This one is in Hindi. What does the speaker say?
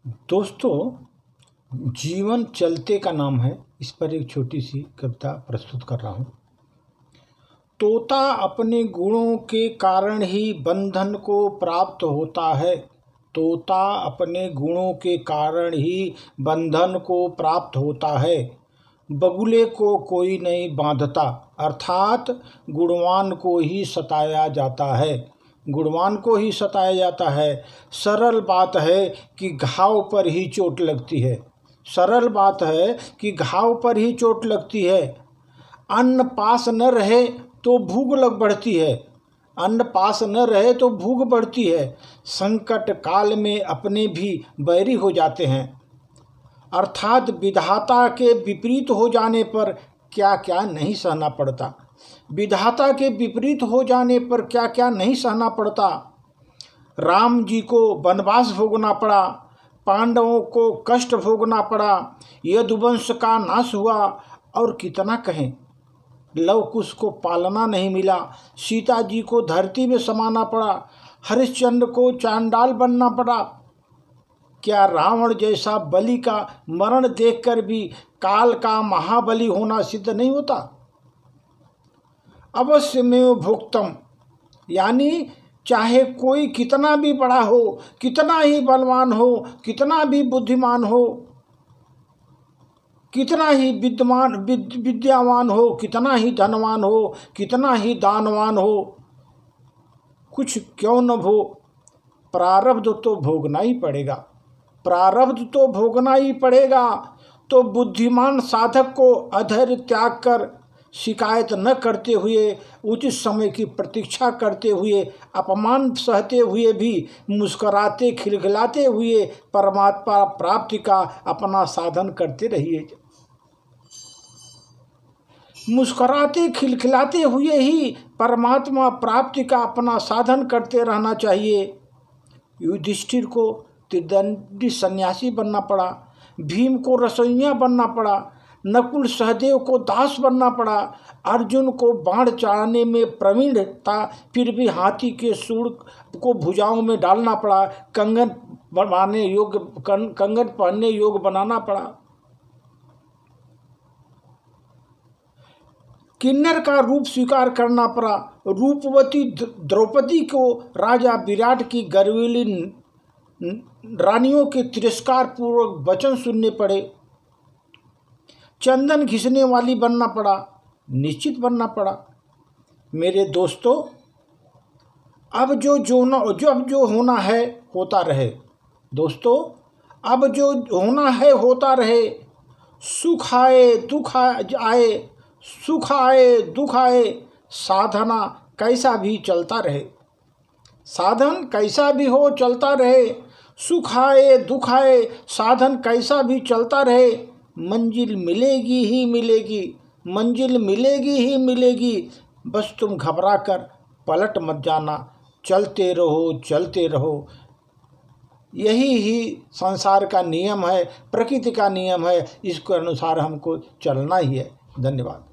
दोस्तों, जीवन चलते का नाम है। इस पर एक छोटी सी कविता प्रस्तुत कर रहा हूँ। तोता अपने गुणों के कारण ही बंधन को प्राप्त होता है। तोता अपने गुणों के कारण ही बंधन को प्राप्त होता है। बगुले को कोई नहीं बांधता, अर्थात गुणवान को ही सताया जाता है। गुणवान को ही सताया जाता है। सरल बात है कि घाव पर ही चोट लगती है। सरल बात है कि घाव पर ही चोट लगती है। अन्न पास न रहे तो भूख लग बढ़ती है। अन्न पास न रहे तो भूख बढ़ती है। संकट काल में अपने भी बैरी हो जाते हैं। अर्थात विधाता के विपरीत हो जाने पर क्या क्या नहीं सहना पड़ता। विधाता के विपरीत हो जाने पर क्या क्या नहीं सहना पड़ता। राम जी को वनवास भोगना पड़ा, पांडवों को कष्ट भोगना पड़ा, यदुवंश का नाश हुआ, और कितना कहें। लव कुश को पालना नहीं मिला, सीता जी को धरती में समाना पड़ा, हरिश्चंद्र को चांडाल बनना पड़ा। क्या रावण जैसा बलि का मरण देखकर भी काल का महाबली होना सिद्ध नहीं होता। अवश्यमेव भोक्तम, यानी चाहे कोई कितना भी बड़ा हो, कितना ही बलवान हो, कितना भी बुद्धिमान हो, कितना ही विद्यावान हो, कितना ही धनवान हो, कितना ही दानवान हो, कुछ क्यों न हो, प्रारब्ध तो भोगना ही पड़ेगा। प्रारब्ध तो भोगना ही पड़ेगा। तो बुद्धिमान साधक को अधैर्य त्याग कर, शिकायत न करते हुए, उचित समय की प्रतीक्षा करते हुए, अपमान सहते हुए भी मुस्कुराते खिलखिलाते हुए परमात्मा प्राप्ति का अपना साधन करते रहिए। मुस्कुराते खिलखिलाते हुए ही परमात्मा प्राप्ति का अपना साधन करते रहना चाहिए। युधिष्ठिर को त्रिदंडी सन्यासी बनना पड़ा, भीम को रसोइया बनना पड़ा, नकुल सहदेव को दास बनना पड़ा, अर्जुन को बाण चढ़ाने में प्रवीण था, फिर भी हाथी के सूंड को भुजाओं में डालना पड़ा, कंगन पहनने योग्य बनाना पड़ा। किन्नर का रूप स्वीकार करना पड़ा। रूपवती द्रौपदी को राजा विराट की गर्वीली रानियों के तिरस्कार पूर्वक वचन सुनने पड़े। चंदन घिसने वाली बनना पड़ा, निश्चित बनना पड़ा। मेरे दोस्तों, अब जो होना है होता रहे। दोस्तों, अब जो होना है होता रहे। सुख आए दुख आए, सुख आए दुख आए, साधना कैसा भी चलता रहे। साधन कैसा भी हो चलता रहे। सुख आए दुख आए, साधन कैसा भी चलता रहे। मंजिल मिलेगी ही मिलेगी, मंजिल मिलेगी ही मिलेगी। बस तुम घबरा कर पलट मत जाना, चलते रहो चलते रहो। यही ही संसार का नियम है, प्रकृति का नियम है। इसके अनुसार हमको चलना ही है। धन्यवाद।